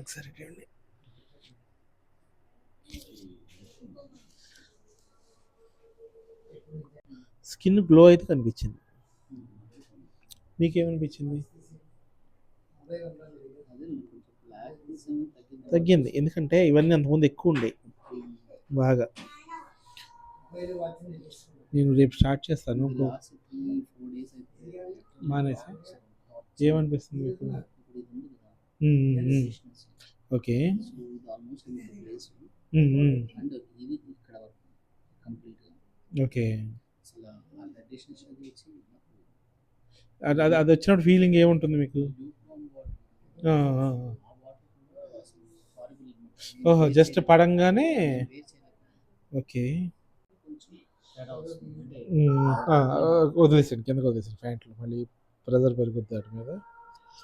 ఒకసారి ఇవ్వండి. Skin glow అయితే కనిపించింది. మీకేమనిపించింది? తగ్గింది, ఎందుకంటే ఇవన్నీ అంతకుముందు ఎక్కువ ఉండే బాగా. నేను రేపు స్టార్ట్ చేస్తాను. మానేసా? ఏమనిపిస్తుంది మీకు? ఓకే. ఓకే. అది అది అది వచ్చినప్పుడు ఫీలింగ్ ఏముంటుంది మీకు? ఓహో, జస్ట్ పడంగానే. ఓకే. వదిలేసాను, కిందకి వదిలేసాను. ప్యాంట్లు మళ్ళీ ప్రెజర్ పెరుగుద్ది వాటి మీద.